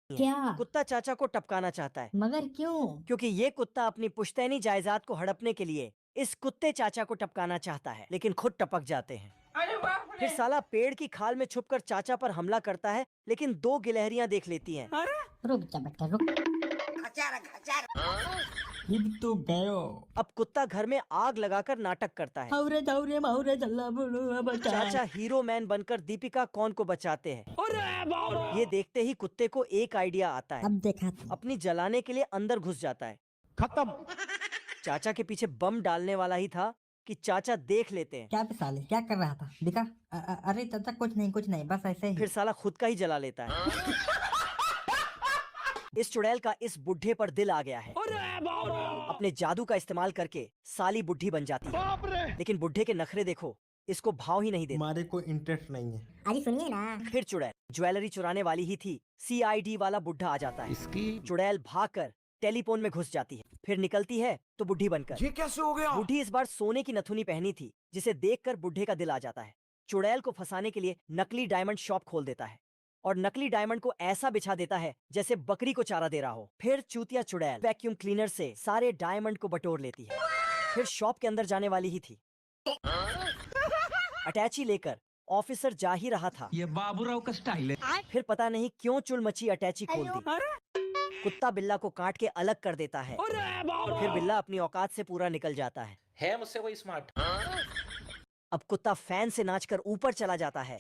क्या? कुत्ता चाचा को टपकाना चाहता है, मगर क्यों? क्योंकि ये कुत्ता अपनी पुश्तैनी जायदाद को हड़पने के लिए इस कुत्ते चाचा को टपकाना चाहता है, लेकिन खुद टपक जाते हैं। फिर साला पेड़ की खाल में छुपकर चाचा पर हमला करता है, लेकिन दो गिलहरियां देख लेती हैं। रुक जा बेटा रुक। तो गयो। अब कुत्ता घर में आग लगाकर नाटक करता है। हौरे दौरे मौरे जल्ला बुलु बचा। चाचा हीरो मैन बनकर दीपिका कौन को बचाते हैं। ये देखते ही कुत्ते को एक आइडिया आता है। अब देखा अपनी जलाने के लिए अंदर घुस जाता है। खत्म। चाचा के पीछे बम डालने वाला ही था कि चाचा देख लेते हैं। क्या पे साले क्या कर रहा था दिखा? अरे चाचा कुछ नहीं बस ऐसे ही। फिर साला खुद का ही जला लेता है। इस चुड़ैल का इस बुढ़े पर दिल आ गया है। अपने जादू का इस्तेमाल करके साली बुढ़ी बन जाती है, लेकिन बुढ़े के नखरे देखो, इसको भाव ही नहीं देता। हमारे को इंटरेस्ट नहीं है। अरे सुनिए ना। फिर चुड़ैल ज्वेलरी चुराने वाली ही थी, CID वाला बुढ़ा आ जाता है। चुड़ैल भागकर टेलीफोन में घुस जाती है, फिर निकलती है तो बुढ़ी बनकर। ये कैसे हो गया? बुढ़ी इस बार सोने की नथुनी पहनी थी, जिसे देखकर बुढ़े का दिल आ जाता है। चुड़ैल को फंसाने के लिए नकली डायमंड शॉप खोल देता है और नकली डायमंड को ऐसा बिछा देता है जैसे बकरी को चारा दे रहा हो। फिर चूतिया चुड़ैल वैक्यूम क्लीनर से सारे डायमंड को बटोर लेती है। फिर शॉप के अंदर जाने वाली ही थी। अटैची लेकर ऑफिसर जा ही रहा था। ये बाबूराव का स्टाइल है। फिर पता नहीं क्यों चुल मची अटैची खोल दी। कुत्ता बिल्ला को काट के अलग कर देता है। फिर बिल्ला अपनी औकात से पूरा निकल जाता है मुझसे कोई स्मार्ट? अब कुत्ता फैन से नाचकर ऊपर चला जाता है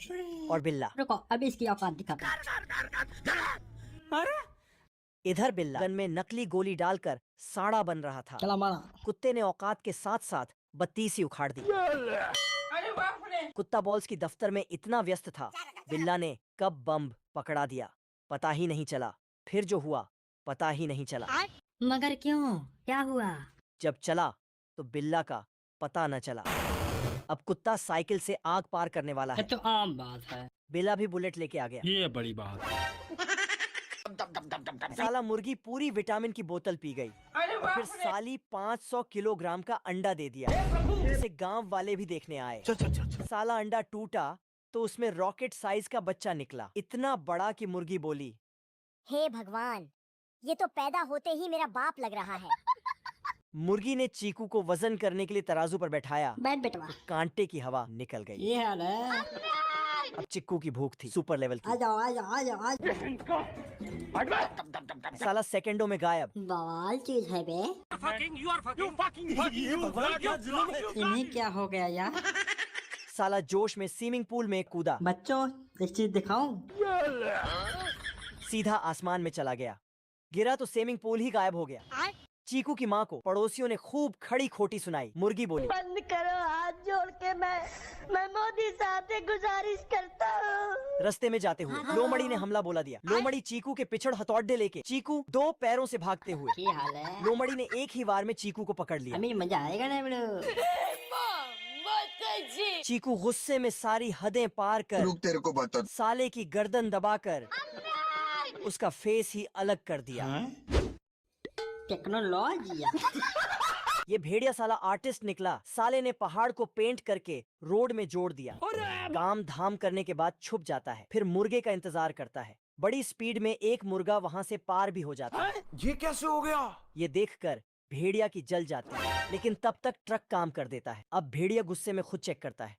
और बिल्ला रुको अभी इसकी औकात दिखाता। इधर बिल्ला गन में नकली गोली डालकर साड़ा बन रहा था। चला मारा। कुत्ते ने औकात के साथ साथ बत्तीस ही उखाड़ दी। कुत्ता बॉल्स की दफ्तर में इतना व्यस्त था, बिल्ला ने कब बम पकड़ा दिया पता ही नहीं चला। फिर जो हुआ पता ही नहीं चला। मगर क्यों? क्या हुआ? जब चला तो बिल्ला का पता न चला। अब कुत्ता साइकिल से आग पार करने वाला है। तो आम बात है। बिल्ला भी बुलेट लेके आ गया। ये बड़ी बात है। साला मुर्गी पूरी विटामिन की बोतल पी गई। फिर साली 500 किलोग्राम का अंडा दे दिया, जिसे गांव वाले भी देखने आए। साला अंडा टूटा तो उसमें रॉकेट साइज का बच्चा निकला, इतना बड़ा कि मुर्गी बोली, हे भगवान, ये तो पैदा होते ही मेरा बाप लग रहा है। मुर्गी ने चीकू को वजन करने के लिए तराजू पर बैठाया। बैठ बेटवा। कांटे की हवा निकल गई। ये हाल है। अब चिक्कू की भूख थी सुपर लेवल आ की। जाओ आ जाओ आ जाओ आ जाओ। साला सेकंडों में गायब। बवाल चीज है बे। इन्हें क्या हो गया यार? साला जोश में स्विमिंग पूल में कूदा, बच्चों एक चीज दिखाऊं? सीधा आसमान में चला गया। गिरा तो स्विमिंग पूल ही गायब हो गया। चीकू की माँ को पड़ोसियों ने खूब खड़ी खोटी सुनाई। मुर्गी बोली, बंद करो हाथ जोड़ के, मैं मोदी साहब से गुजारिश करता हूँ। रास्ते में जाते हुए लोमड़ी ने हमला बोला दिया। लोमड़ी चीकू के पिछड़ हथौड़े लेके चीकू 2 पैरों से भागते हुए। ये हाल है। लोमड़ी ने एक ही वार में चीकू को पकड़ लिया। अभी मजा आएगा ना बेटो। चीकू गुस्से में सारी हदें पार कर रुक तेरे को बता। साले की गर्दन दबाकर उसका फेस ही अलग कर दिया। टेक्नोलॉजी। ये भेड़िया साला आर्टिस्ट निकला। साले ने पहाड़ को पेंट करके रोड में जोड़ दिया। काम धाम करने के बाद छुप जाता है, फिर मुर्गे का इंतजार करता है। बड़ी स्पीड में एक मुर्गा वहाँ से पार भी हो जाता है। ये कैसे हो गया? ये देखकर भेड़िया की जल जाती है, लेकिन तब तक ट्रक काम कर देता है। अब भेड़िया गुस्से में खुद चेक करता है।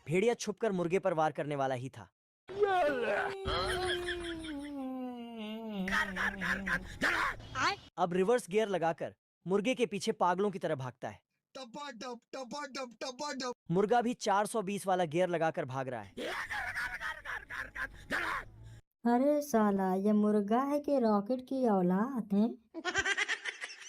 भेड़िया छुपकर मुर्गे पर वार करने वाला ही था। अब रिवर्स गियर लगाकर मुर्गे के पीछे पागलों की तरह भागता है। मुर्गा भी 420 वाला गियर लगाकर भाग रहा है। अरे साला ये मुर्गा है कि रॉकेट की औलाद है?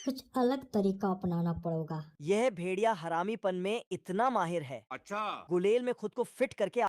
कुछ अलग तरीका अपनाना पड़ेगा। यह भेड़िया हरामीपन में इतना माहिर है, अच्छा। गुलेल में खुद को फिट करके